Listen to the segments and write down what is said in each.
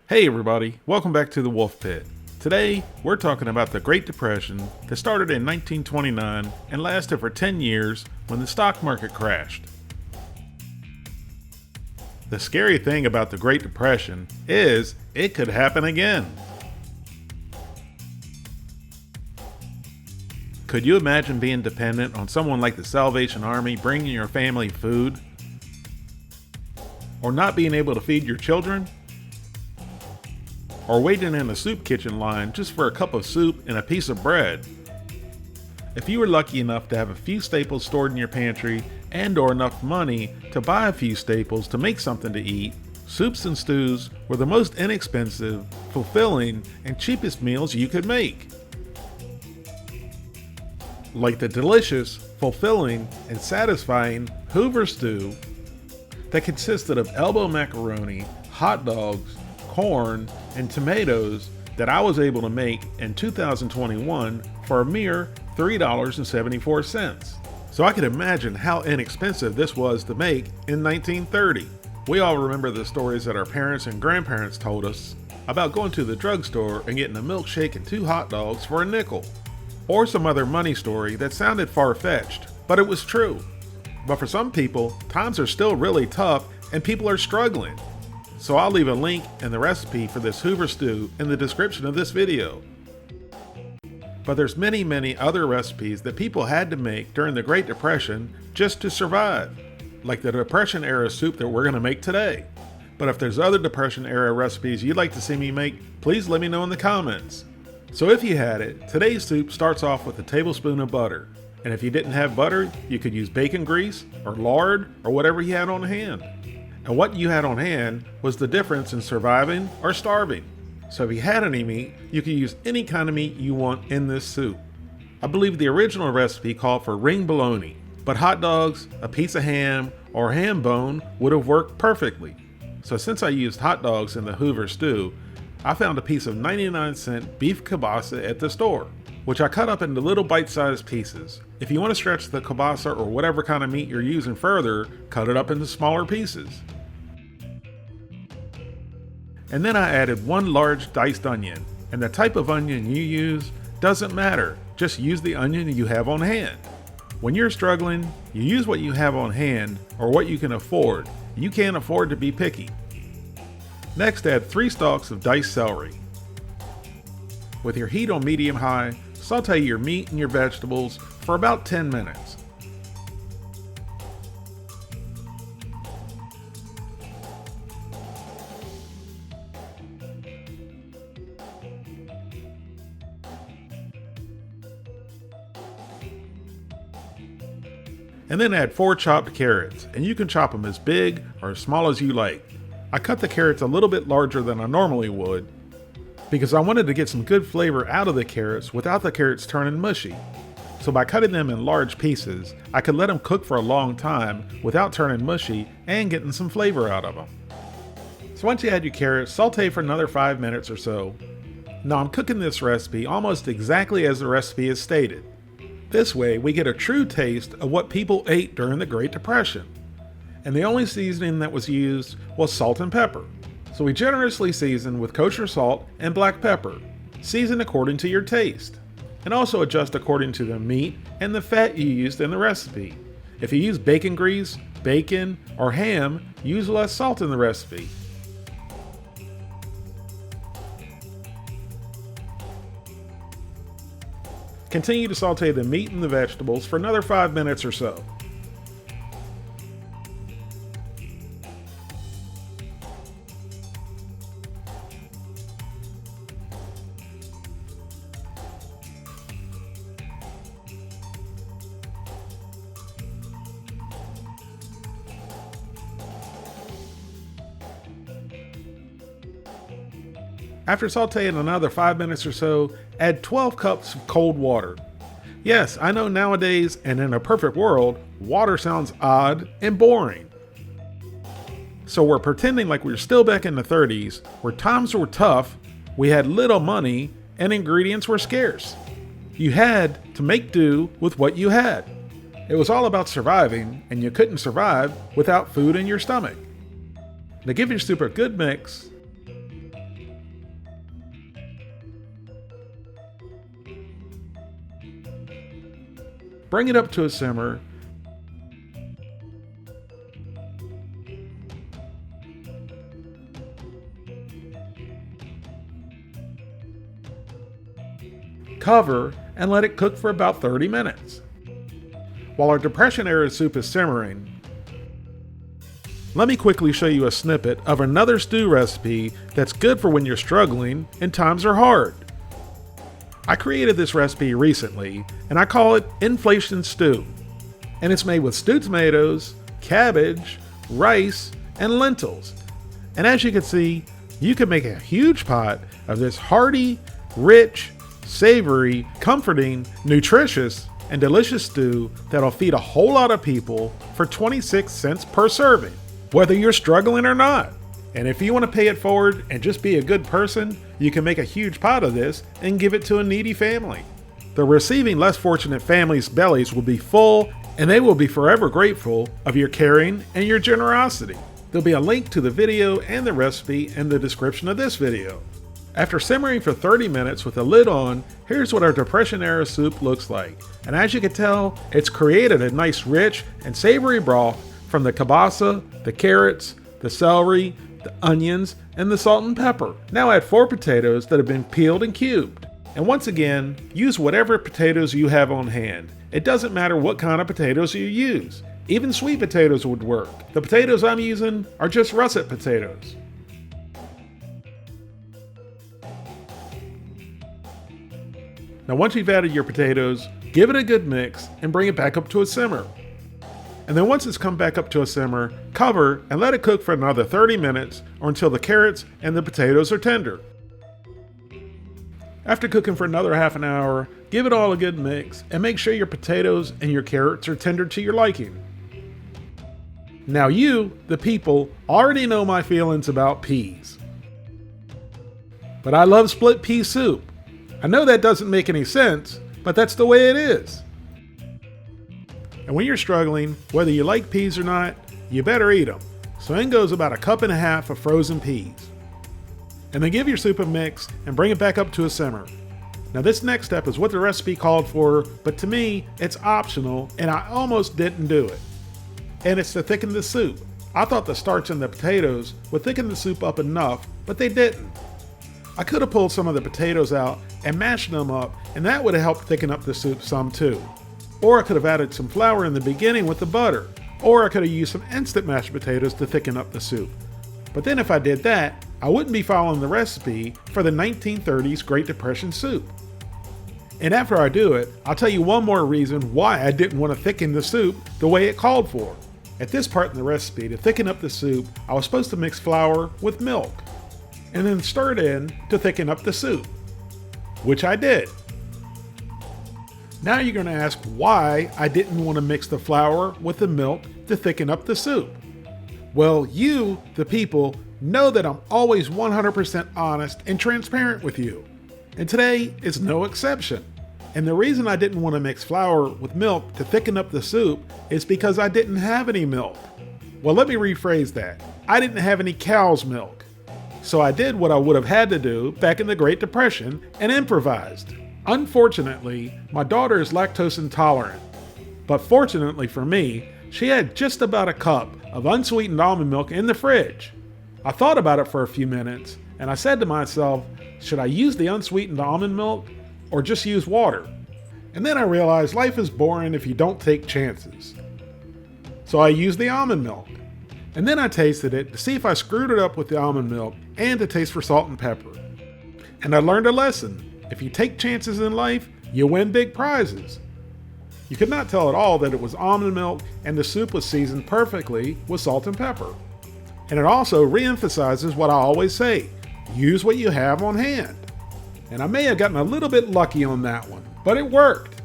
Hey everybody, welcome back to the Wolf Pit. Today, we're talking about the Great Depression that started in 1929 and lasted for 10 years when the stock market crashed. The scary thing about the Great Depression is it could happen again. Could you imagine being dependent on someone like the Salvation Army bringing your family food? Or not being able to feed your children? Or waiting in a soup kitchen line just for a cup of soup and a piece of bread? If you were lucky enough to have a few staples stored in your pantry and/or enough money to buy a few staples to make something to eat, soups and stews were the most inexpensive, fulfilling, and cheapest meals you could make. Like the delicious, fulfilling, and satisfying Hoover stew that consisted of elbow macaroni, hot dogs, corn, and tomatoes that I was able to make in 2021 for a mere $3.74. So I could imagine how inexpensive this was to make in 1930. We all remember the stories that our parents and grandparents told us about going to the drugstore and getting a milkshake and 2 hot dogs for a nickel. Or some other money story that sounded far-fetched, but it was true. But for some people, times are still really tough and people are struggling. So I'll leave a link and the recipe for this Hoover stew in the description of this video. But there's many other recipes that people had to make during the Great Depression just to survive, like the Depression era soup that we're going to make today. But if there's other Depression era recipes you'd like to see me make, please let me know in the comments. So if you had it, today's soup starts off with a tablespoon of butter. And if you didn't have butter, you could use bacon grease or lard or whatever you had on hand. And what you had on hand was the difference in surviving or starving. So if you had any meat, you could use any kind of meat you want in this soup. I believe the original recipe called for ring bologna, but hot dogs, a piece of ham, or ham bone would have worked perfectly. So since I used hot dogs in the Hoover stew, I found a piece of 99-cent beef kielbasa at the store, which I cut up into little bite-sized pieces. If you want to stretch the kielbasa or whatever kind of meat you're using further, cut it up into smaller pieces. And then I added 1 large diced onion, and the type of onion you use doesn't matter, just use the onion you have on hand. When you're struggling, you use what you have on hand or what you can afford. You can't afford to be picky. Next, add 3 stalks of diced celery. With your heat on medium-high, saute your meat and your vegetables for about 10 minutes. And then add 4 chopped carrots, and you can chop them as big or as small as you like. I cut the carrots a little bit larger than I normally would because I wanted to get some good flavor out of the carrots without the carrots turning mushy. So by cutting them in large pieces, I could let them cook for a long time without turning mushy and getting some flavor out of them. So once you add your carrots, saute for another 5 minutes or so. Now I'm cooking this recipe almost exactly as the recipe is stated. This way we get a true taste of what people ate during the Great Depression. And the only seasoning that was used was salt and pepper. So we generously season with kosher salt and black pepper. Season according to your taste. And also adjust according to the meat and the fat you used in the recipe. If you use bacon grease, bacon, or ham, use less salt in the recipe. Continue to saute the meat and the vegetables for another 5 minutes or so. After sauteing another 5 minutes or so, add 12 cups of cold water. Yes, I know nowadays, and in a perfect world, water sounds odd and boring. So we're pretending like we're still back in the 30s, where times were tough, we had little money, and ingredients were scarce. You had to make do with what you had. It was all about surviving, and you couldn't survive without food in your stomach. To give your soup a good mix, bring it up to a simmer, cover, and let it cook for about 30 minutes. While our Depression-era soup is simmering, let me quickly show you a snippet of another stew recipe that's good for when you're struggling and times are hard. I created this recipe recently, and I call it Inflation Stew. And it's made with stewed tomatoes, cabbage, rice, and lentils. And as you can see, you can make a huge pot of this hearty, rich, savory, comforting, nutritious, and delicious stew that'll feed a whole lot of people for 26 cents per serving, whether you're struggling or not. And if you want to pay it forward and just be a good person, you can make a huge pot of this and give it to a needy family. The receiving less fortunate families' bellies will be full, and they will be forever grateful of your caring and your generosity. There'll be a link to the video and the recipe in the description of this video. After simmering for 30 minutes with the lid on, here's what our Depression-era soup looks like. And as you can tell, it's created a nice rich and savory broth from the kielbasa, the carrots, the celery, the onions, and the salt and pepper. Now add 4 potatoes that have been peeled and cubed. And once again, use whatever potatoes you have on hand. It doesn't matter what kind of potatoes you use. Even sweet potatoes would work. The potatoes I'm using are just russet potatoes. Now once you've added your potatoes, give it a good mix and bring it back up to a simmer. And then once it's come back up to a simmer, cover and let it cook for another 30 minutes or until the carrots and the potatoes are tender. After cooking for another half an hour, give it all a good mix and make sure your potatoes and your carrots are tender to your liking. Now you, the people, already know my feelings about peas. But I love split pea soup. I know that doesn't make any sense, but that's the way it is. And when you're struggling, whether you like peas or not, you better eat them. So in goes about 1.5 cups of frozen peas. And then give your soup a mix and bring it back up to a simmer. Now this next step is what the recipe called for, but to me, it's optional and I almost didn't do it. And it's to thicken the soup. I thought the starch in the potatoes would thicken the soup up enough, but they didn't. I could have pulled some of the potatoes out and mashed them up, and that would have helped thicken up the soup some too. Or I could have added some flour in the beginning with the butter. Or I could have used some instant mashed potatoes to thicken up the soup. But then if I did that, I wouldn't be following the recipe for the 1930s Great Depression soup. And after I do it, I'll tell you one more reason why I didn't want to thicken the soup the way it called for. At this part in the recipe, to thicken up the soup, I was supposed to mix flour with milk and then stir it in to thicken up the soup, which I did. Now you're going to ask why I didn't want to mix the flour with the milk to thicken up the soup. Well, you, the people, know that I'm always 100% honest and transparent with you. And today is no exception. And the reason I didn't want to mix flour with milk to thicken up the soup is because I didn't have any milk. Well, let me rephrase that. I didn't have any cow's milk. So I did what I would have had to do back in the Great Depression and improvised. Unfortunately, my daughter is lactose intolerant. But fortunately for me, she had just about a cup of unsweetened almond milk in the fridge. I thought about it for a few minutes, and I said to myself, should I use the unsweetened almond milk or just use water? And then I realized life is boring if you don't take chances. So I used the almond milk. And then I tasted it to see if I screwed it up with the almond milk and to taste for salt and pepper. And I learned a lesson. If you take chances in life, you win big prizes. You could not tell at all that it was almond milk and the soup was seasoned perfectly with salt and pepper. And it also re-emphasizes what I always say, use what you have on hand. And I may have gotten a little bit lucky on that one, but it worked.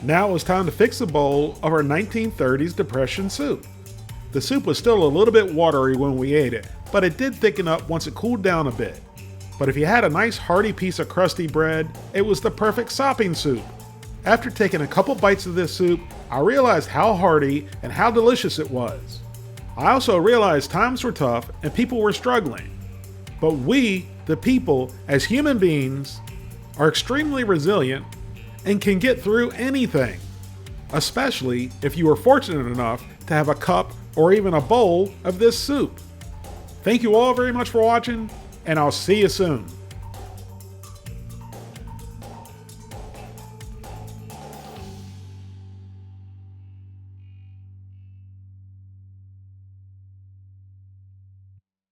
Now it was time to fix a bowl of our 1930s Depression soup. The soup was still a little bit watery when we ate it, but it did thicken up once it cooled down a bit. But if you had a nice hearty piece of crusty bread, it was the perfect sopping soup. After taking a couple bites of this soup, I realized how hearty and how delicious it was. I also realized times were tough and people were struggling. But we, the people, as human beings, are extremely resilient and can get through anything. especially if you were fortunate enough to have a cup or even a bowl of this soup. Thank you all very much for watching, and I'll see you soon.